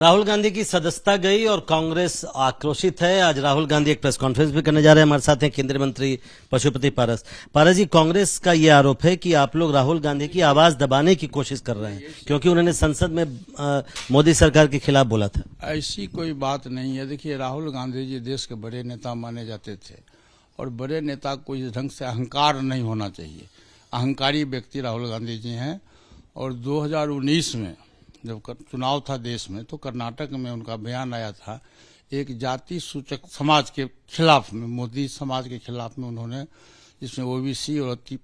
राहुल गांधी की सदस्यता गई और कांग्रेस आक्रोशित है। आज राहुल गांधी एक प्रेस कॉन्फ्रेंस भी करने जा रहे हैं। हमारे साथ हैं केंद्रीय मंत्री पशुपति पारस। पारस जी, कांग्रेस का ये आरोप है कि आप लोग राहुल गांधी की आवाज दबाने की कोशिश कर रहे हैं क्योंकि उन्होंने संसद में मोदी सरकार के खिलाफ बोला था। ऐसी कोई बात नहीं है। देखिए, राहुल गांधी जी देश के बड़े नेता माने जाते थे और बड़े नेता को इस ढंग से अहंकार नहीं होना चाहिए। अहंकारी व्यक्ति राहुल गांधी जी हैं और 2019 में जब चुनाव था देश में तो कर्नाटक में उनका बयान आया था एक जाति सूचक समाज के खिलाफ में, मोदी समाज के खिलाफ में उन्होंने, जिसमें ओबीसी और अति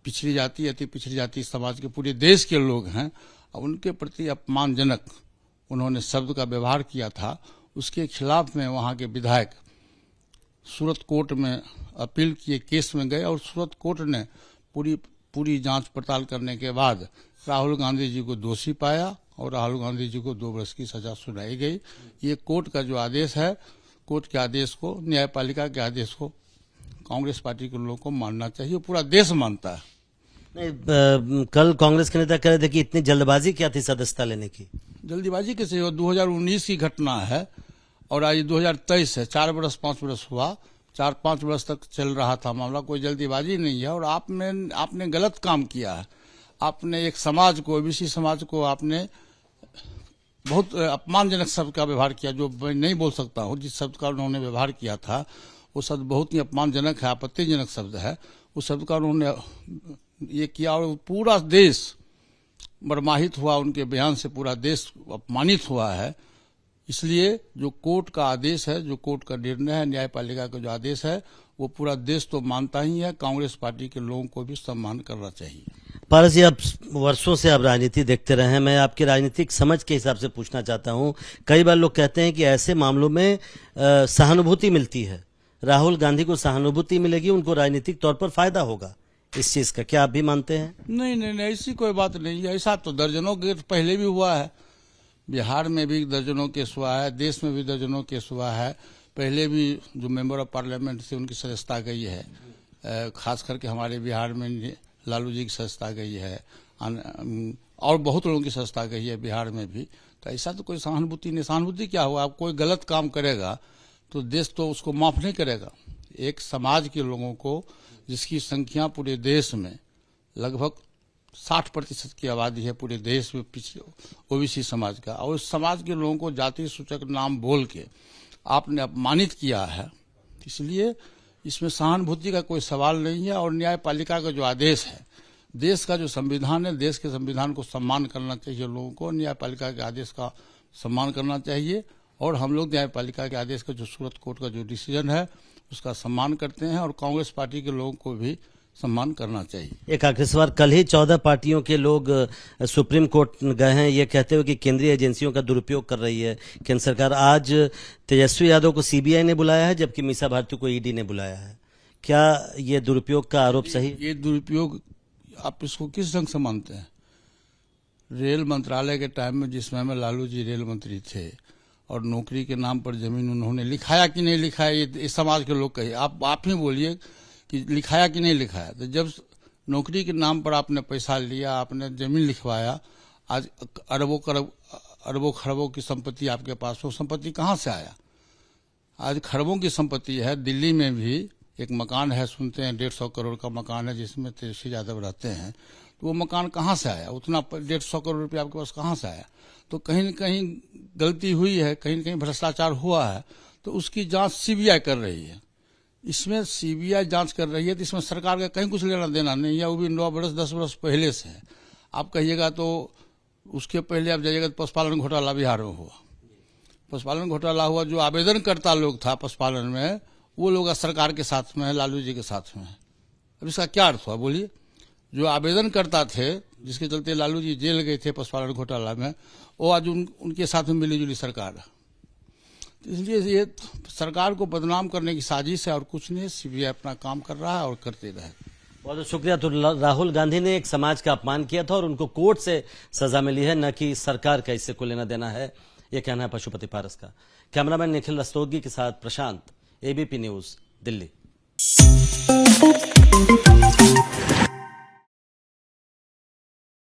पिछड़ी जाति समाज के पूरे देश के लोग हैं, उनके प्रति अपमानजनक उन्होंने शब्द का व्यवहार किया था। उसके खिलाफ में वहां के विधायक सूरत कोर्ट में अपील किए, केस में गए और सूरत कोर्ट ने पूरी जांच पड़ताल करने के बाद राहुल गांधी जी को दोषी पाया और राहुल गांधी जी को 2 वर्ष की सजा सुनाई गई। ये कोर्ट का जो आदेश है, कोर्ट के आदेश को, न्यायपालिका के आदेश को कांग्रेस पार्टी के लोगों को मानना चाहिए। पूरा देश मानता है। नहीं, कल कांग्रेस के नेता कह रहे थे कि इतनी जल्दबाजी क्या थी सदस्यता लेने की। जल्दबाजी कैसे हो? 2019 की घटना है और आज 2023 है। 4 वर्ष 5 वर्ष हुआ, 4-5 वर्ष तक चल रहा था मामला। कोई जल्दीबाजी नहीं है और आपने गलत काम किया है। आपने एक समाज को, ओबीसी समाज को आपने बहुत अपमानजनक शब्द का व्यवहार किया, जो मैं नहीं बोल सकता हूँ। जिस शब्द का उन्होंने व्यवहार किया था वो शब्द बहुत ही अपमानजनक है, आपत्तिजनक शब्द है। उस शब्द का उन्होंने ये किया और पूरा देश मर्माहित हुआ। उनके बयान से पूरा देश अपमानित हुआ है। इसलिए जो कोर्ट का आदेश है, जो कोर्ट का निर्णय है, न्यायपालिका का जो आदेश है, वो पूरा देश तो मानता ही है। कांग्रेस पार्टी के लोगों को भी सम्मान करना चाहिए। पारस जी, आप वर्षों से आप राजनीति देखते रहे हैं। मैं आपकी राजनीतिक समझ के हिसाब से पूछना चाहता हूं। कई बार लोग कहते हैं कि ऐसे मामलों में सहानुभूति मिलती है, राहुल गांधी को सहानुभूति मिलेगी, उनको राजनीतिक तौर पर फायदा होगा इस चीज का। क्या आप भी मानते हैं? नहीं, ऐसी कोई बात नहीं है। ऐसा तो दर्जनों के पहले भी हुआ है। बिहार में भी दर्जनों केस हुआ है, देश में भी दर्जनों केस हुआ है। पहले भी जो मेंबर ऑफ पार्लियामेंट से उनकी सदस्यता गई है, खास करके हमारे बिहार में लालू जी की सदस्यता गई है और बहुत लोगों की सदस्यता गई है बिहार में भी। तो ऐसा तो कोई सहानुभूति नहीं। सहानुभूति क्या हुआ? आप कोई गलत काम करेगा तो देश तो उसको माफ नहीं करेगा। एक समाज के लोगों को, जिसकी संख्या पूरे देश में लगभग 60% की आबादी है पूरे देश में, पिछले ओबीसी समाज का, और उस समाज के लोगों को जाति सूचक नाम बोल के आपने अपमानित किया है। इसलिए इसमें सहानुभूति का कोई सवाल नहीं है। और न्यायपालिका का जो आदेश है, देश का जो संविधान है, देश के संविधान को सम्मान करना चाहिए लोगों को। न्यायपालिका के आदेश का सम्मान करना चाहिए और हम लोग न्यायपालिका के आदेश का, जो सूरत कोर्ट का जो डिसीजन है, उसका सम्मान करते हैं और कांग्रेस पार्टी के लोगों को भी सम्मान करना चाहिए। एक आखिरी सवाल, कल ही 14 पार्टियों के लोग सुप्रीम कोर्ट गए हैं ये कहते हुए कि केंद्रीय एजेंसियों का दुरुपयोग कर रही है केंद्र सरकार। आज तेजस्वी यादव को सीबीआई ने बुलाया है जबकि मीसा भारती को ईडी ने बुलाया है। क्या ये दुरुपयोग का आरोप सही? ये दुरुपयोग आप इसको किस ढंग से मानते हैं? रेल मंत्रालय के टाइम में, जिस समय में लालू जी रेल मंत्री थे और नौकरी के नाम पर जमीन उन्होंने लिखाया कि नहीं लिखाया, ये समाज के लोग कहिए। आप ही बोलिए कि लिखाया कि नहीं लिखाया। तो जब नौकरी के नाम पर आपने पैसा लिया, आपने जमीन लिखवाया, आज अरबों खरबों की संपत्ति आपके पास, वो संपत्ति कहाँ से आया? आज खरबों की संपत्ति है। दिल्ली में भी एक मकान है, सुनते हैं 150 करोड़ का मकान है, जिसमें तेजस्वी यादव रहते हैं। तो वो मकान कहाँ से आया? उतना 150 करोड़ रुपया आपके पास कहाँ से आया? तो कहीं न कहीं गलती हुई है, कहीं न कहीं भ्रष्टाचार हुआ है। तो उसकी जांच सीबीआई कर रही है। इसमें सीबीआई जांच कर रही है तो इसमें सरकार का कहीं कुछ लेना देना नहीं है। वो भी 9 वर्ष 10 वर्ष पहले से है। आप कहिएगा तो उसके पहले आप जाइएगा तो पशुपालन घोटाला बिहार में हुआ। पशुपालन घोटाला हुआ, जो आवेदनकर्ता लोग था पशुपालन में, वो लोग सरकार के साथ में है, लालू जी के साथ में है। अब इसका क्या अर्थ हुआ बोलिए? जो आवेदनकर्ता थे, जिसके चलते लालू जी जेल गए थे पशुपालन घोटाला में, वो आज उनके साथ में मिली जुली सरकार है। इसलिए ये सरकार को बदनाम करने की साजिश है और कुछ नहीं। सीबीआई अपना काम कर रहा है और करते रहे। बहुत बहुत शुक्रिया। तो राहुल गांधी ने एक समाज का अपमान किया था और उनको कोर्ट से सजा मिली है, न कि सरकार का इससे कोई लेना देना है, ये कहना है पशुपति पारस का। कैमरामैन निखिल रस्तोगी के साथ प्रशांत, एबीपी न्यूज, दिल्ली।